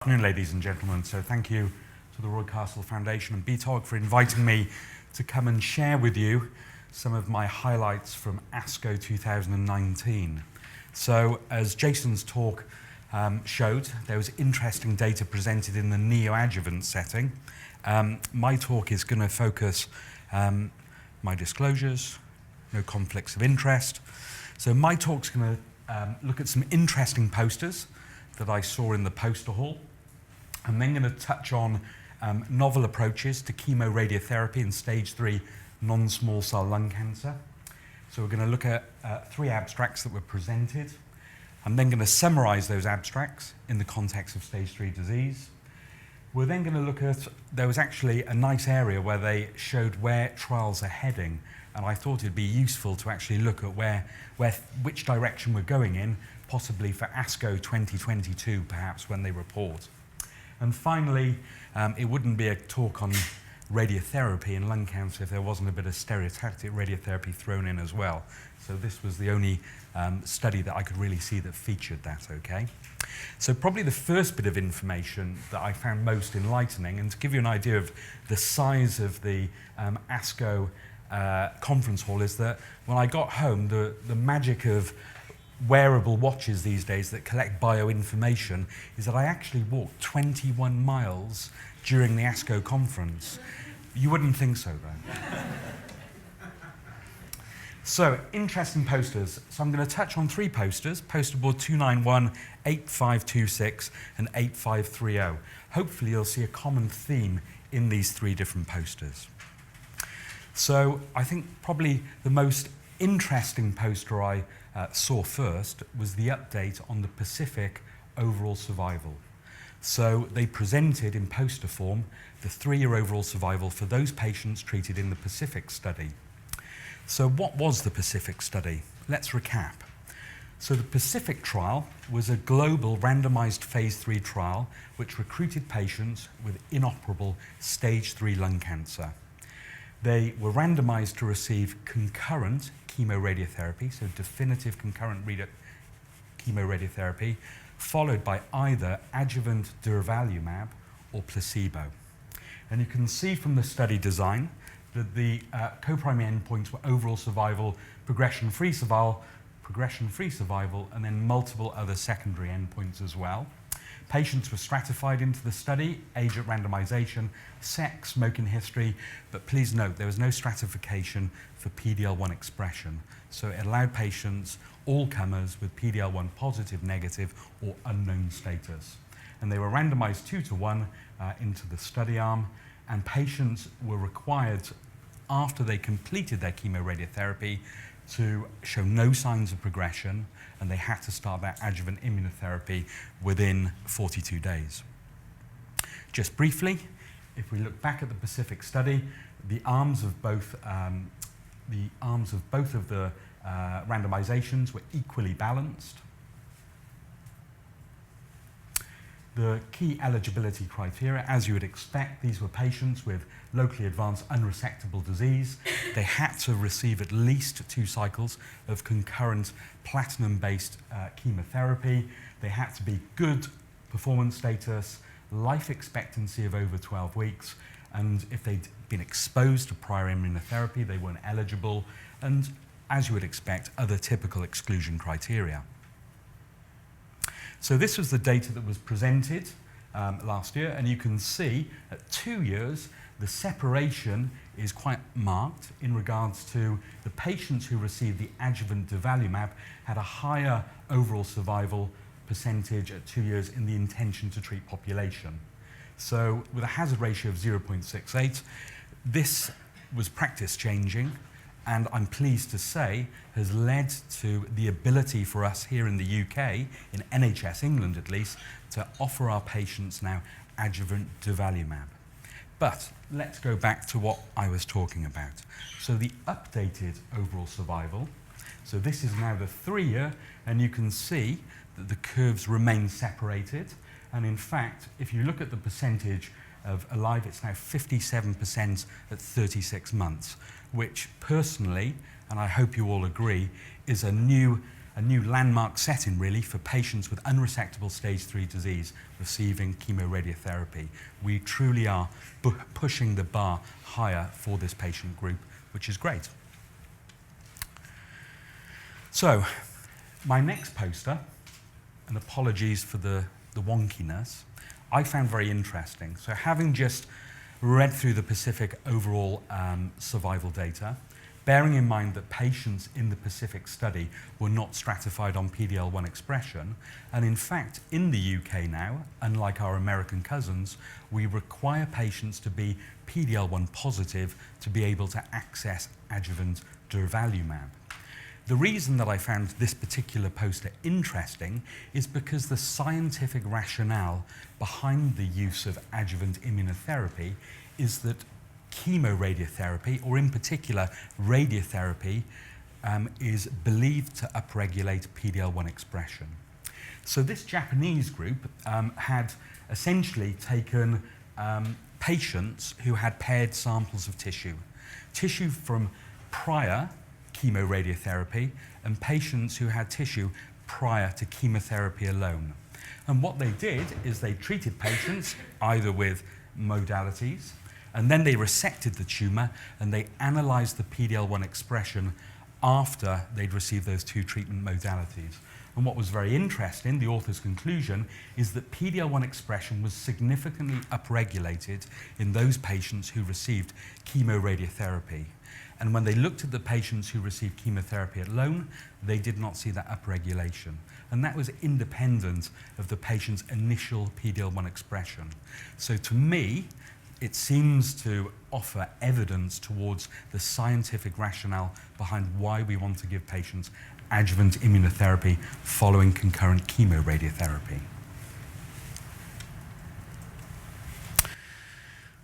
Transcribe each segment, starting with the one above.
afternoon, ladies and gentlemen. So thank you to the Royal Castle Foundation and BTOG for inviting me to come and share with you some of my highlights from ASCO 2019. So as Jason's talk showed, there was interesting data presented in the neoadjuvant setting. My talk is going to focus my disclosures, no conflicts of interest. So my talk's going to look at some interesting posters that I saw in the poster hall. I'm then going to touch on novel approaches to chemoradiotherapy in stage 3 non-small cell lung cancer. So we're going to look at 3 abstracts that were presented. I'm then going to summarize those abstracts in the context of stage 3 disease. We're then going to look at, there was actually a nice area where they showed where trials are heading, and I thought it'd be useful to actually look at which direction we're going in, possibly for ASCO 2022, perhaps, when they report. And finally, it wouldn't be a talk on radiotherapy in lung cancer if there wasn't a bit of stereotactic radiotherapy thrown in as well. So this was the only study that I could really see that featured that, okay? So probably the first bit of information that I found most enlightening, and to give you an idea of the size of the ASCO conference hall, is that when I got home, the magic of wearable watches these days that collect bioinformation is that I actually walked 21 miles during the ASCO conference. You wouldn't think so, though. So, interesting posters. So I'm going to touch on 3 posters, poster board 291, 8526, and 8530. Hopefully you'll see a common theme in these 3 different posters. So I think probably the most interesting poster I saw first was the update on the Pacific overall survival. So they presented in poster form the 3-year overall survival for those patients treated in the Pacific study. So what was the Pacific study? Let's recap. So the Pacific trial was a global randomized phase 3 trial which recruited patients with inoperable stage 3 lung cancer. They were randomized to receive concurrent chemoradiotherapy, so definitive concurrent chemoradiotherapy, followed by either adjuvant durvalumab or placebo. And you can see from the study design that the co-primary endpoints were overall survival, progression-free survival, and then multiple other secondary endpoints as well. Patients were stratified into the study, age at randomization, sex, smoking history, but please note there was no stratification for PD-L1 expression. So it allowed patients, all comers, with PD-L1 positive, negative, or unknown status. And they were randomized 2-to-1 into the study arm, and patients were required, after they completed their chemoradiotherapy, to show no signs of progression, and they had to start their adjuvant immunotherapy within 42 days. Just briefly, if we look back at the Pacific study, the arms of both of the randomizations were equally balanced. The key eligibility criteria, as you would expect, these were patients with locally advanced unresectable disease. They had to receive at least 2 cycles of concurrent platinum-based chemotherapy. They had to be good performance status, life expectancy of over 12 weeks, and if they'd been exposed to prior immunotherapy, they weren't eligible, and as you would expect, other typical exclusion criteria. So this was the data that was presented last year, and you can see at 2 years, the separation is quite marked in regards to the patients who received the adjuvant durvalumab had a higher overall survival percentage at 2 years in the intention to treat population. So with a hazard ratio of 0.68, this was practice changing, and I'm pleased to say has led to the ability for us here in the UK, in NHS England at least, to offer our patients now adjuvant durvalumab. But let's go back to what I was talking about. So the updated overall survival, so this is now the 3-year, and you can see that the curves remain separated. And in fact, if you look at the percentage of alive, it's now 57% at 36 months, which personally, and I hope you all agree, is a new a new landmark setting really for patients with unresectable stage 3 disease receiving chemoradiotherapy. We truly are pushing the bar higher for this patient group, which is great. So, my next poster, and apologies for the wonkiness, I found very interesting. So having just read through the Pacific overall survival data, bearing in mind that patients in the Pacific study were not stratified on PD-L1 expression, and in fact, in the UK now, unlike our American cousins, we require patients to be PD-L1 positive to be able to access adjuvant durvalumab. The reason that I found this particular poster interesting is because the scientific rationale behind the use of adjuvant immunotherapy is that chemoradiotherapy, or in particular radiotherapy, is believed to upregulate PD-L1 expression. So this Japanese group had essentially taken patients who had paired samples of tissue from prior chemoradiotherapy and patients who had tissue prior to chemotherapy alone. And what they did is they treated patients either with modalities, and then they resected the tumor and they analyzed the PD-L1 expression after they'd received those two treatment modalities. And what was very interesting, the author's conclusion, is that PD-L1 expression was significantly upregulated in those patients who received chemoradiotherapy. And when they looked at the patients who received chemotherapy alone, they did not see that upregulation. And that was independent of the patient's initial PD-L1 expression. So to me, it seems to offer evidence towards the scientific rationale behind why we want to give patients adjuvant immunotherapy following concurrent chemoradiotherapy.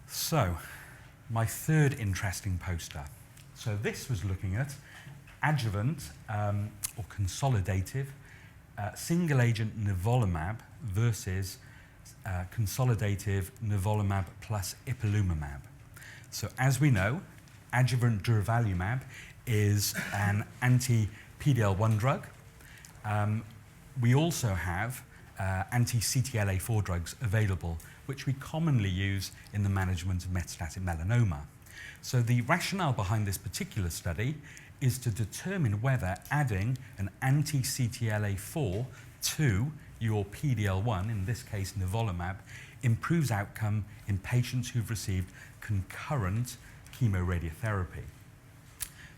So, my third interesting poster. So this was looking at adjuvant or consolidative single-agent nivolumab versus consolidative nivolumab plus ipilimumab. So as we know, adjuvant durvalumab is an anti-PD-L1 drug. We also have anti-CTLA-4 drugs available, which we commonly use in the management of metastatic melanoma. So the rationale behind this particular study is to determine whether adding an anti-CTLA-4 to your PD-L1, in this case nivolumab, improves outcome in patients who've received concurrent chemoradiotherapy.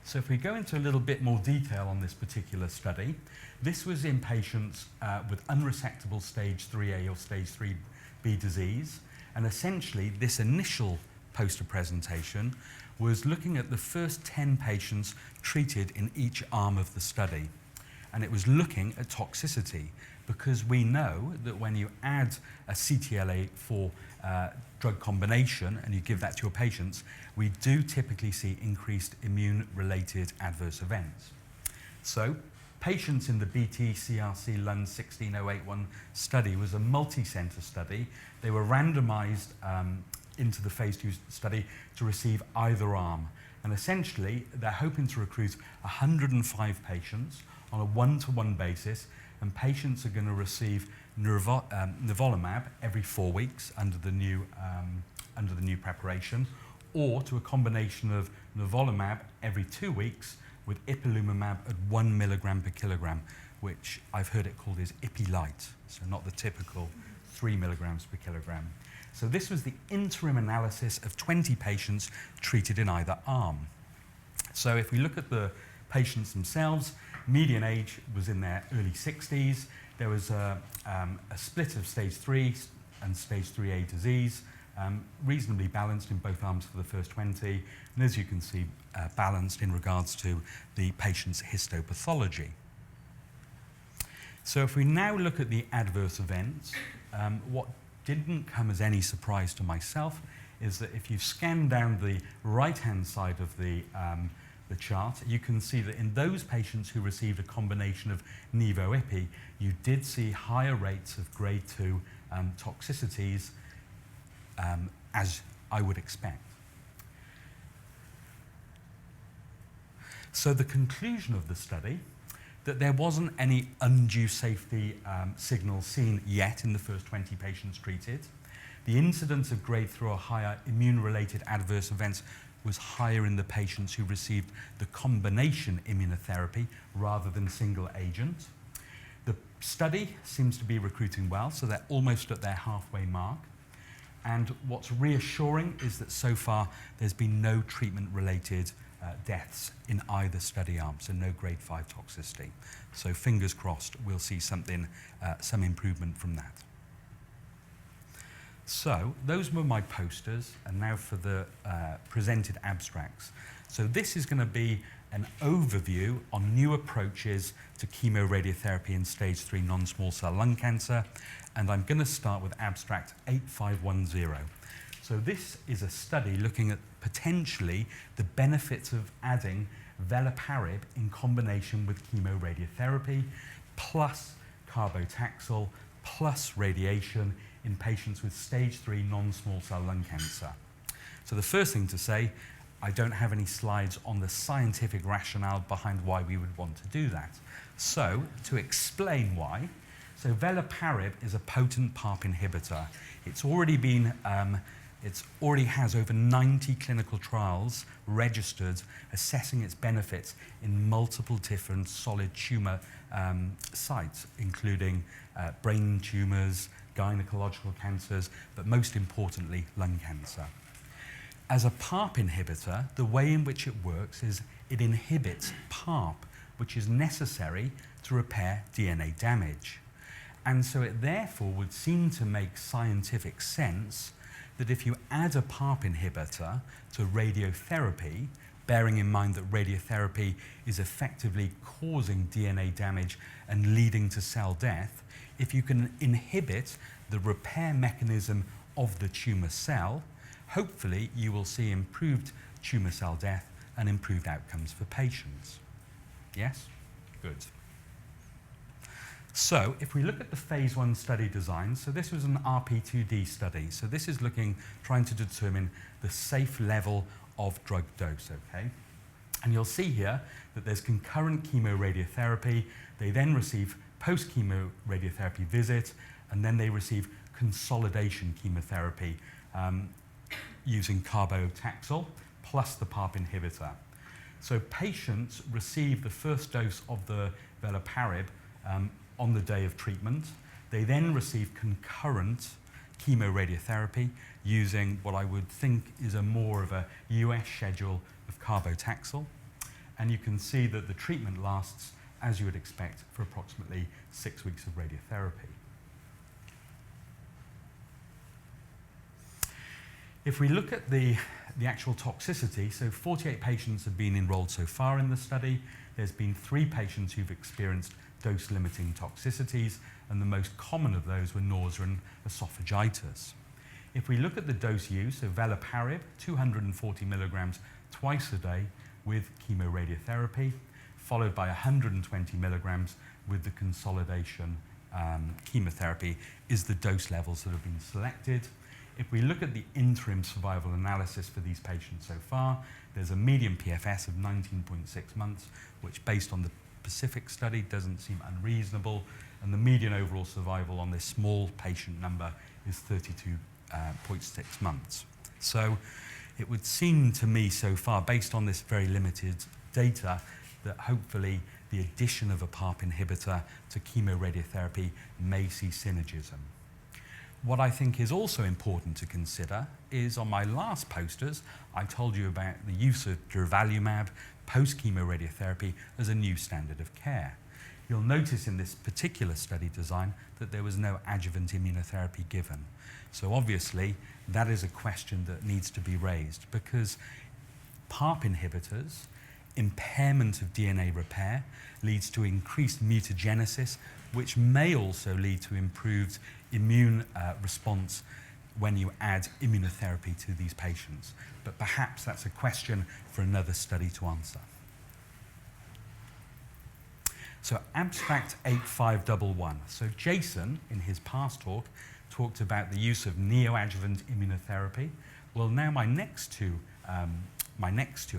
So if we go into a little bit more detail on this particular study, this was in patients with unresectable stage 3A or stage 3B disease, and essentially this initial poster presentation was looking at the first 10 patients treated in each arm of the study. And it was looking at toxicity, because we know that when you add a CTLA-4 drug combination and you give that to your patients, we do typically see increased immune-related adverse events. So, patients in the BT-CRC Lund 16081 study was a multi-center study. They were randomized into the phase 2 study to receive either arm. And essentially, they're hoping to recruit 105 patients on a one-to-one basis, and patients are going to receive nivolumab every 4 weeks under the new preparation, or to a combination of nivolumab every 2 weeks with ipilimumab at 1 milligram per kilogram, which I've heard it called is Ipi-Light, so not the typical 3 milligrams per kilogram. So this was the interim analysis of 20 patients treated in either arm. So if we look at the patients themselves, median age was in their early 60s. There was a split of stage 3 and stage 3A disease, reasonably balanced in both arms for the first 20, and as you can see, balanced in regards to the patient's histopathology. So if we now look at the adverse events, what didn't come as any surprise to myself is that if you scan down the right-hand side of the chart, you can see that in those patients who received a combination of Nivo-Ipi, you did see higher rates of grade 2 toxicities, as I would expect. So the conclusion of the study, that there wasn't any undue safety signal seen yet in the first 20 patients treated. The incidence of grade 3 or higher immune-related adverse events was higher in the patients who received the combination immunotherapy rather than single agent. The study seems to be recruiting well, so they're almost at their halfway mark. And what's reassuring is that so far there's been no treatment-related deaths in either study arm, so no grade 5 toxicity. So fingers crossed we'll see something, some improvement from that. So those were my posters, and now for the presented abstracts. So this is going to be an overview on new approaches to chemoradiotherapy in stage 3 non-small cell lung cancer, and I'm going to start with abstract 8510. So this is a study looking at potentially the benefits of adding veliparib in combination with chemoradiotherapy plus carbotaxol plus radiation in patients with stage 3 non-small cell lung cancer. So the first thing to say, I don't have any slides on the scientific rationale behind why we would want to do that. So to explain why, so veliparib is a potent PARP inhibitor. It's already has over 90 clinical trials registered assessing its benefits in multiple different solid tumor sites, including brain tumors, gynecological cancers, but most importantly, lung cancer. As a PARP inhibitor, the way in which it works is it inhibits PARP, which is necessary to repair DNA damage. And so it therefore would seem to make scientific sense that if you add a PARP inhibitor to radiotherapy, bearing in mind that radiotherapy is effectively causing DNA damage and leading to cell death, if you can inhibit the repair mechanism of the tumor cell, hopefully you will see improved tumor cell death and improved outcomes for patients. Yes? Good. So if we look at the phase 1 study design, so this was an RP2D study. So this is trying to determine the safe level of drug dose, okay? And you'll see here that there's concurrent chemoradiotherapy. They then receive post-chemoradiotherapy visit, and then they receive consolidation chemotherapy using carbotaxol plus the PARP inhibitor. So patients receive the first dose of the veliparib on the day of treatment. They then receive concurrent chemoradiotherapy using what I would think is more of a US schedule of carbotaxol. And you can see that the treatment lasts, as you would expect, for approximately 6 weeks of radiotherapy. If we look at the actual toxicity, so 48 patients have been enrolled so far in the study. There's been 3 patients who've experienced dose-limiting toxicities, and the most common of those were nausea and esophagitis. If we look at the dose used, so veliparib, 240 milligrams twice a day with chemoradiotherapy, followed by 120 milligrams with the consolidation chemotherapy, is the dose levels that have been selected. If we look at the interim survival analysis for these patients so far, there's a median PFS of 19.6 months, which based on the Pacific study doesn't seem unreasonable, and the median overall survival on this small patient number is 32.6 months. So it would seem to me so far, based on this very limited data, that hopefully the addition of a PARP inhibitor to chemoradiotherapy may see synergism. What I think is also important to consider is on my last posters, I told you about the use of durvalumab post-chemoradiotherapy as a new standard of care. You'll notice in this particular study design that there was no adjuvant immunotherapy given. So obviously, that is a question that needs to be raised because PARP inhibitors, impairment of DNA repair, leads to increased mutagenesis, which may also lead to improved immune response when you add immunotherapy to these patients. But perhaps that's a question for another study to answer. So abstract 8511. So Jason, in his past talk, talked about the use of neoadjuvant immunotherapy. Well, now my next two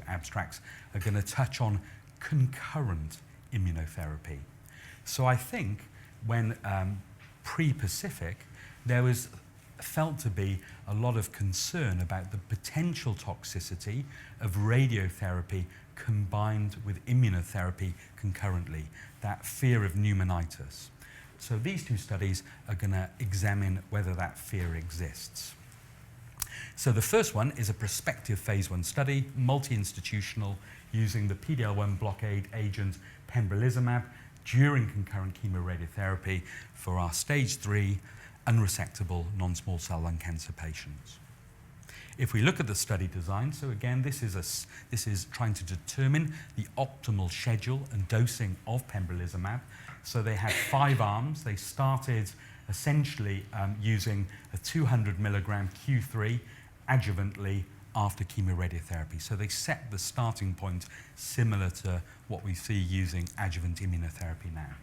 abstracts are going to touch on concurrent immunotherapy. So I think when pre-Pacific, there was felt to be a lot of concern about the potential toxicity of radiotherapy combined with immunotherapy concurrently, that fear of pneumonitis. So these two studies are going to examine whether that fear exists. So the first one is a prospective phase 1 study, multi-institutional, using the PD-L1 blockade agent pembrolizumab during concurrent chemoradiotherapy for our stage 3 unresectable non-small cell lung cancer patients. If we look at the study design, so again, this is trying to determine the optimal schedule and dosing of pembrolizumab. So they had 5 arms. They started essentially using a 200 milligram Q3 adjuvantly after chemoradiotherapy. So they set the starting point similar to what we see using adjuvant immunotherapy now.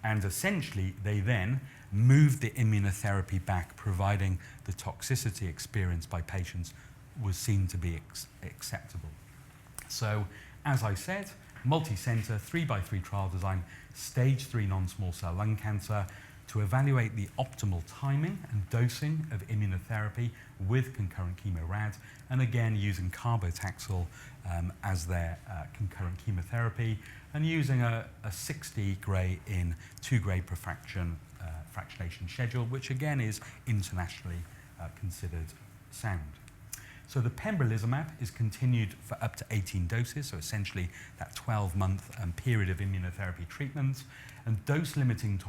And essentially, they then moved the immunotherapy back, providing the toxicity experienced by patients was seen to be acceptable. So, as I said, multi-center, 3x3 trial design, stage 3 non-small cell lung cancer, to evaluate the optimal timing and dosing of immunotherapy with concurrent chemorad, and again using carbotaxol as their concurrent chemotherapy, and using a 60 gray in 2 gray per fraction fractionation schedule, which again is internationally considered sound. So the pembrolizumab is continued for up to 18 doses, so essentially that 12-month period of immunotherapy treatment, and dose-limiting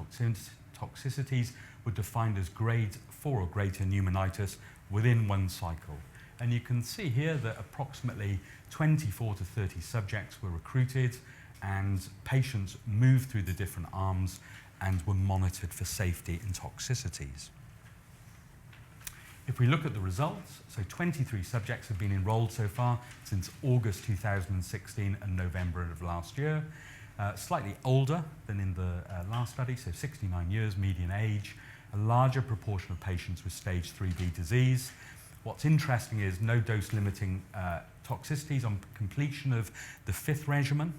toxicities were defined as grade 4 or greater pneumonitis within 1 cycle. And you can see here that approximately 24 to 30 subjects were recruited, and patients moved through the different arms and were monitored for safety and toxicities. If we look at the results, so 23 subjects have been enrolled so far since August 2016 and November of last year. Slightly older than in the last study, so 69 years median age, a larger proportion of patients with stage 3B disease. What's interesting is no dose-limiting toxicities on completion of the 5th regimen,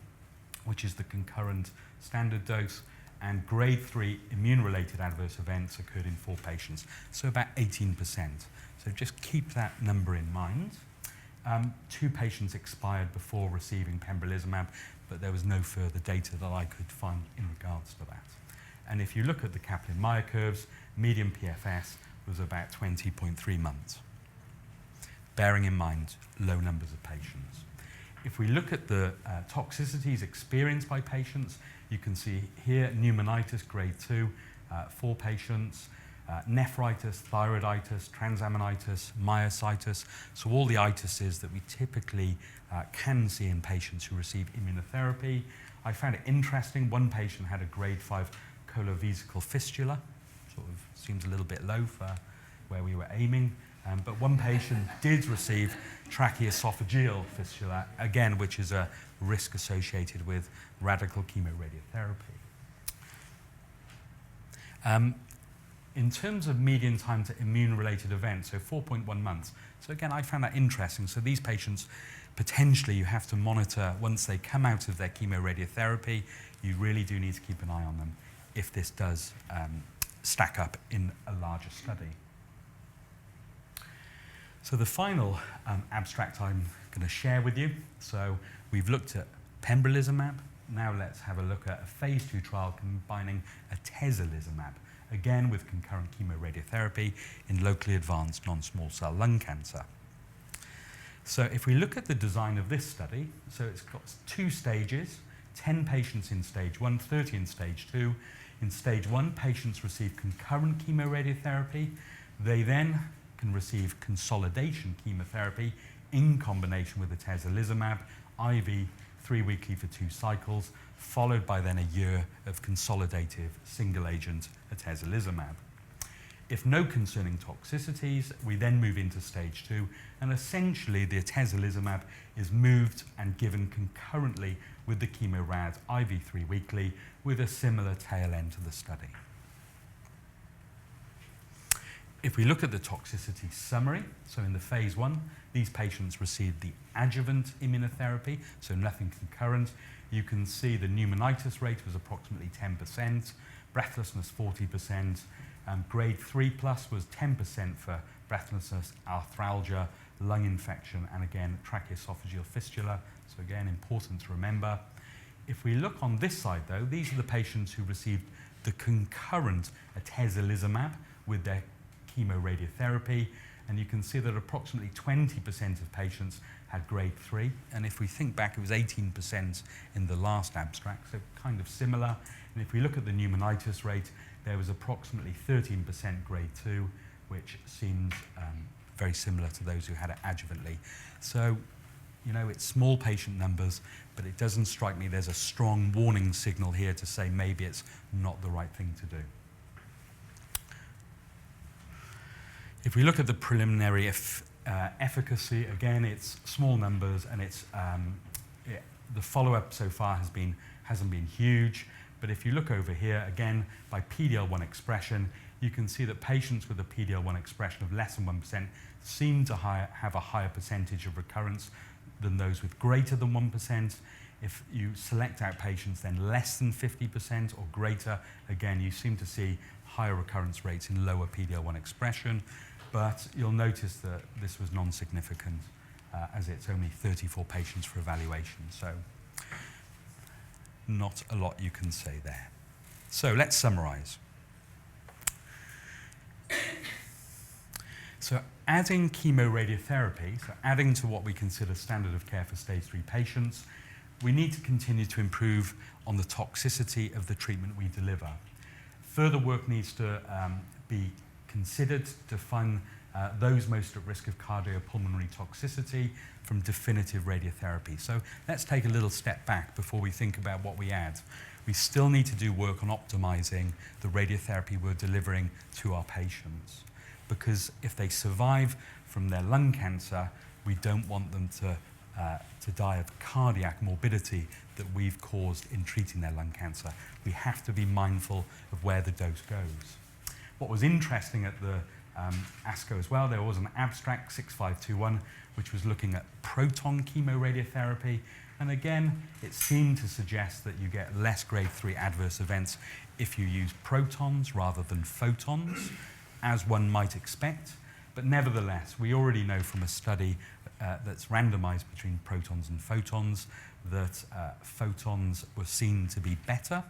which is the concurrent standard dose, and grade 3 immune-related adverse events occurred in 4 patients, so about 18%. So just keep that number in mind. 2 patients expired before receiving pembrolizumab, but there was no further data that I could find in regards to that. And if you look at the Kaplan-Meier curves, median PFS was about 20.3 months, bearing in mind low numbers of patients. If we look at the toxicities experienced by patients, you can see here pneumonitis grade 2, 4 patients, nephritis, thyroiditis, transaminitis, myositis, so all the itises that we typically can see in patients who receive immunotherapy. I found it interesting, 1 patient had a grade 5 colovesical fistula, sort of seems a little bit low for where we were aiming, but 1 patient did receive tracheoesophageal fistula, again, which is a risk associated with radical chemoradiotherapy. In terms of median time to immune-related events, so 4.1 months. So again, I found that interesting. So these patients, potentially you have to monitor once they come out of their chemoradiotherapy. You really do need to keep an eye on them if this does stack up in a larger study. So the final abstract I'm going to share with you. So we've looked at pembrolizumab. Now let's have a look at a phase 2 trial combining atezolizumab, again with concurrent chemoradiotherapy in locally advanced non-small cell lung cancer. So if we look at the design of this study, so it's got 2 stages, 10 patients in stage 1, 30 in stage 2. In stage 1, patients receive concurrent chemoradiotherapy. They then can receive consolidation chemotherapy in combination with atezolizumab, IV 3 weekly for 2 cycles, followed by then a year of consolidative single-agent atezolizumab. If no concerning toxicities, we then move into stage 2, and essentially the atezolizumab is moved and given concurrently with the chemorad IV 3 weekly with a similar tail end to the study. If we look at the toxicity summary, so in the phase 1, these patients received the adjuvant immunotherapy, so nothing concurrent. you can see the pneumonitis rate was approximately 10%, breathlessness 40%, grade 3 plus was 10% for breathlessness, arthralgia, lung infection, and again, tracheoesophageal fistula. So again, important to remember. If we look on this side though, these are the patients who received the concurrent atezolizumab with their chemoradiotherapy, and you can see that approximately 20% of patients had grade 3, and if we think back, it was 18% in the last abstract, so kind of similar. And if we look at the pneumonitis rate, there was approximately 13% grade 2, which seems very similar to those who had it adjuvantly. So, you know, it's small patient numbers, but it doesn't strike me there's a strong warning signal here to say maybe it's not the right thing to do. If we look at the preliminary efficacy, again, it's small numbers, and it's the follow-up so far hasn't been huge. But if you look over here, again, by PD-L1 expression, you can see that patients with a PD-L1 expression of less than 1% seem to have a higher percentage of recurrence than those with greater than 1%. If you select out patients then less than 50% or greater, again, you seem to see higher recurrence rates in lower PD-L1 expression. But you'll notice that this was non-significant as it's only 34 patients for evaluation. So not a lot you can say there. So let's summarize. So adding chemoradiotherapy, so adding to what we consider standard of care for stage 3 patients, we need to continue to improve on the toxicity of the treatment we deliver. Further work needs to be considered to fund those most at risk of cardiopulmonary toxicity from definitive radiotherapy. So let's take a little step back before we think about what we add. We still need to do work on optimizing the radiotherapy we're delivering to our patients, because if they survive from their lung cancer, we don't want them to die of cardiac morbidity that we've caused in treating their lung cancer. We have to be mindful of where the dose goes. What was interesting at the ASCO as well, there was an abstract 6521 which was looking at proton chemoradiotherapy, and again it seemed to suggest that you get less grade 3 adverse events if you use protons rather than photons, as one might expect. But nevertheless, we already know from a study that's randomized between protons and photons that photons were seen to be better,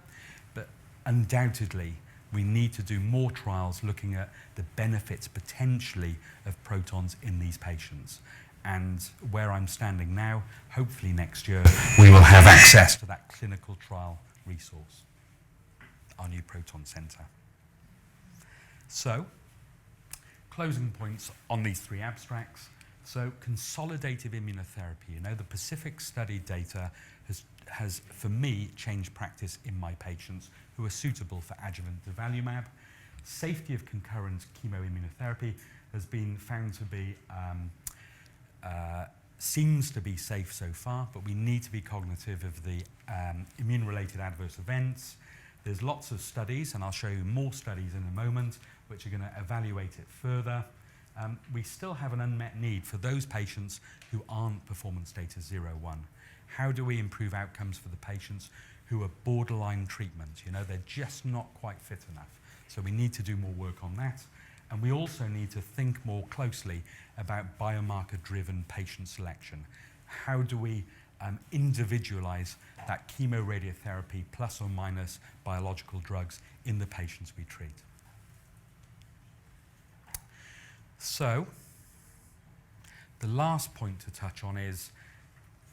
but undoubtedly we need to do more trials looking at the benefits potentially of protons in these patients. And where I'm standing now, hopefully next year we will have access to that clinical trial resource, our new proton center. So, closing points on these 3 abstracts. So, consolidative immunotherapy. You know, the Pacific study data has, for me, changed practice in my patients who are suitable for adjuvant durvalumab. Safety of concurrent chemoimmunotherapy has been found to be, seems to be safe so far, but we need to be cognitive of the immune-related adverse events. There's lots of studies, and I'll show you more studies in a moment, which are going to evaluate it further. We still have an unmet need for those patients who aren't performance status 0-1. How do we improve outcomes for the patients who are borderline treatment? You know, they're just not quite fit enough. So we need to do more work on that. And we also need to think more closely about biomarker-driven patient selection. How do we individualize that chemoradiotherapy plus or minus biological drugs in the patients we treat? So, the last point to touch on is,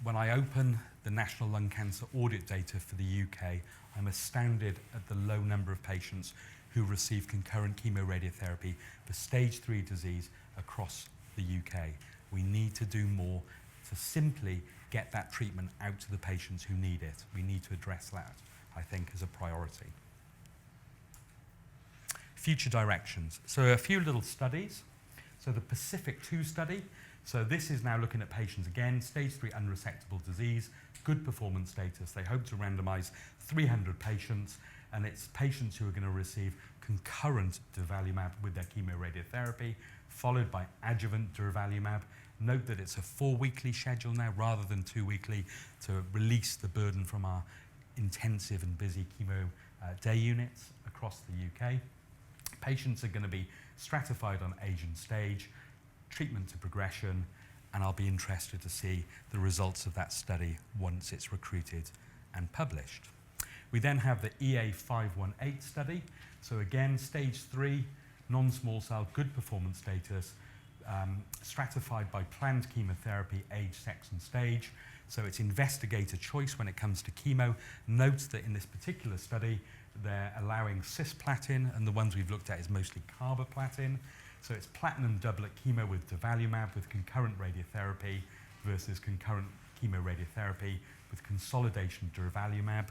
when I open the National Lung Cancer Audit data for the UK, I'm astounded at the low number of patients who receive concurrent chemoradiotherapy for stage 3 disease across the UK. We need to do more to simply get that treatment out to the patients who need it. We need to address that, I think, as a priority. Future directions. So a few little studies. So the Pacific 2 study. So this is now looking at patients, again, stage 3 unresectable disease, good performance status. They hope to randomize 300 patients, and it's patients who are going to receive concurrent durvalumab with their chemoradiotherapy, followed by adjuvant durvalumab. Note that it's a 4-weekly schedule now rather than 2-weekly to release the burden from our intensive and busy chemo day units across the UK. Patients are going to be stratified on age and stage, treatment to progression, and I'll be interested to see the results of that study once it's recruited and published. We then have the EA518 study. So again, stage 3, non-small cell, good performance status, stratified by planned chemotherapy, age, sex, and stage. So it's investigator choice when it comes to chemo. Note that in this particular study, they're allowing cisplatin, and the ones we've looked at is mostly carboplatin. So it's platinum doublet chemo with durvalumab with concurrent radiotherapy versus concurrent chemoradiotherapy with consolidation durvalumab.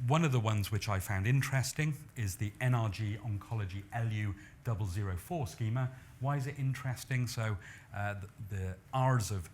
One of the ones which I found interesting is the NRG Oncology LU004 schema. Why is it interesting? So the R's of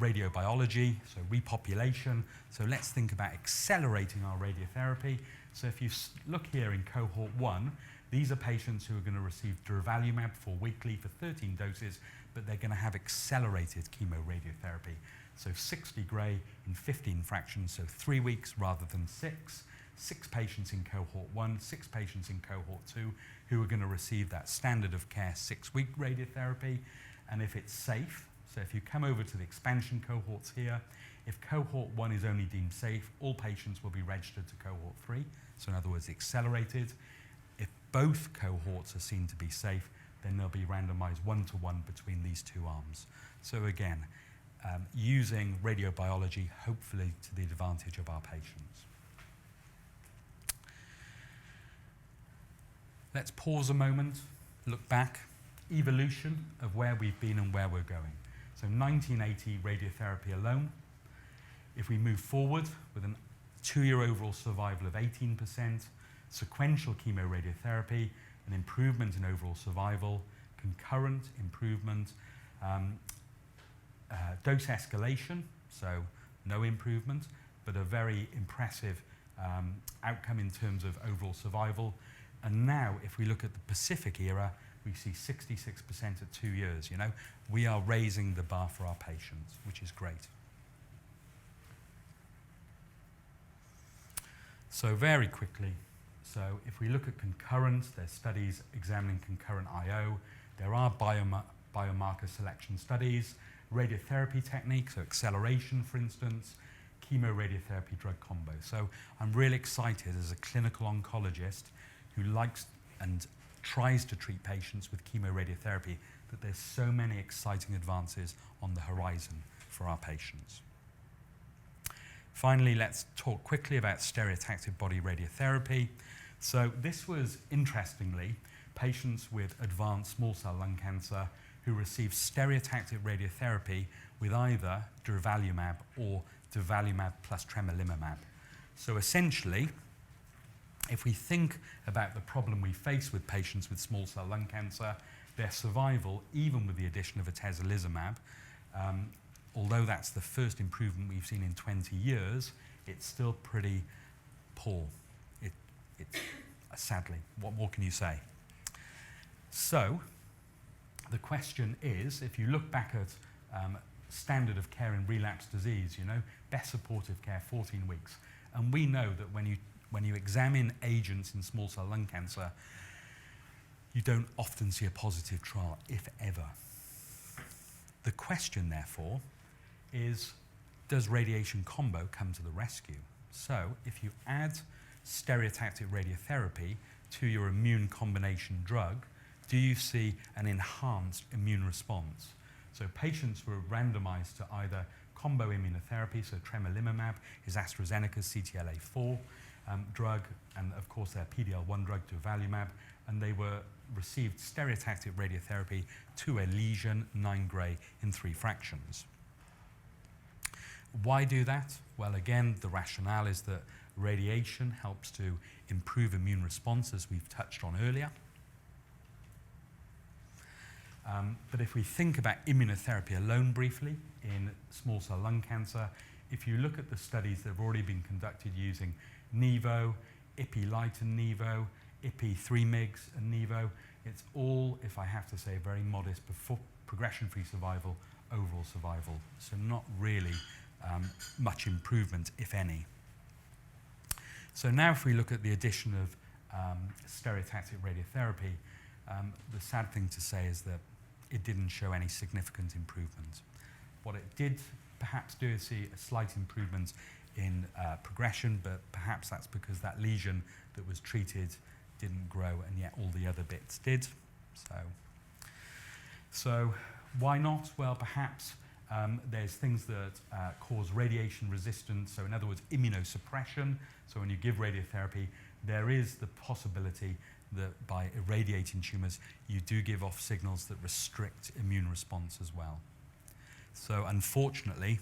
radiobiology, so repopulation. So let's think about accelerating our radiotherapy. So if you look here in cohort 1, these are patients who are going to receive durvalumab 4-weekly for 13 doses, but they're going to have accelerated chemoradiotherapy. So 60 gray in 15 fractions, so 3 weeks rather than 6. 6 patients in cohort 1, 6 patients in cohort 2 who are going to receive that standard of care 6-week radiotherapy. And if it's safe, so if you come over to the expansion cohorts here, if cohort 1 is only deemed safe, all patients will be registered to cohort 3. So in other words, accelerated. If both cohorts are seen to be safe, then they'll be randomized 1-to-1 between these 2 arms. So again, using radiobiology, hopefully to the advantage of our patients. Let's pause a moment, look back, evolution of where we've been and where we're going. So 1980 radiotherapy alone. If we move forward with a 2-year overall survival of 18%, sequential chemoradiotherapy, an improvement in overall survival, concurrent improvement, dose escalation, so no improvement, but a very impressive outcome in terms of overall survival. And now, if we look at the Pacific era, we see 66% at 2 years. You know, we are raising the bar for our patients, which is great. So very quickly, so if we look at concurrent, there's studies examining concurrent IO. There are biomarker selection studies, radiotherapy techniques, so acceleration, for instance, chemoradiotherapy drug combo. So I'm really excited as a clinical oncologist who likes and tries to treat patients with chemoradiotherapy that there's so many exciting advances on the horizon for our patients. Finally, let's talk quickly about stereotactic body radiotherapy. So this was, interestingly, patients with advanced small cell lung cancer who received stereotactic radiotherapy with either durvalumab or durvalumab plus tremelimumab. So essentially, if we think about the problem we face with patients with small cell lung cancer, their survival, even with the addition of atezolizumab, although that's the first improvement we've seen in 20 years, it's still pretty poor. Sadly, what more can you say? So the question is, if you look back at standard of care in relapsed disease, you know, best supportive care, 14 weeks. And we know that when you examine agents in small cell lung cancer, you don't often see a positive trial, if ever. The question, therefore, is, does radiation combo come to the rescue? So if you add stereotactic radiotherapy to your immune combination drug, do you see an enhanced immune response? So patients were randomized to either combo immunotherapy, so tremelimumab is AstraZeneca's CTLA-4 drug, and of course their PD-L1 drug, durvalumab, and they received stereotactic radiotherapy to a lesion, 9 gray in 3 fractions. Why do that? Well, again, the rationale is that radiation helps to improve immune response, as we've touched on earlier. But if we think about immunotherapy alone briefly in small cell lung cancer, if you look at the studies that have already been conducted using Nivo, Ipi-Light and Nivo, Ipi 3 mg and Nivo, It's all, if I have to say, very modest before progression-free survival, overall survival. So not really much improvement, if any. So now if we look at the addition of stereotactic radiotherapy, the sad thing to say is that it didn't show any significant improvement. What it did perhaps do is see a slight improvement in progression, but perhaps that's because that lesion that was treated didn't grow, and yet all the other bits did. So why not? Well, perhaps there's things that cause radiation resistance, so in other words, immunosuppression. So when you give radiotherapy, there is the possibility that by irradiating tumours, you do give off signals that restrict immune response as well. So unfortunately,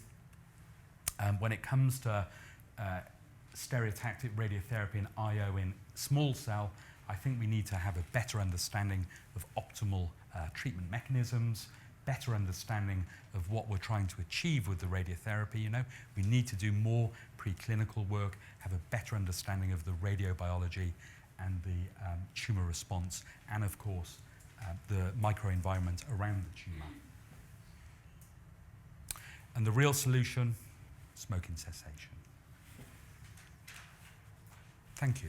when it comes to stereotactic radiotherapy and IO in small cell, I think we need to have a better understanding of optimal treatment mechanisms, better understanding of what we're trying to achieve with the radiotherapy. We need to do more preclinical work, have a better understanding of the radiobiology and the tumor response, and of course, the microenvironment around the tumor. And the real solution, smoking cessation. Thank you.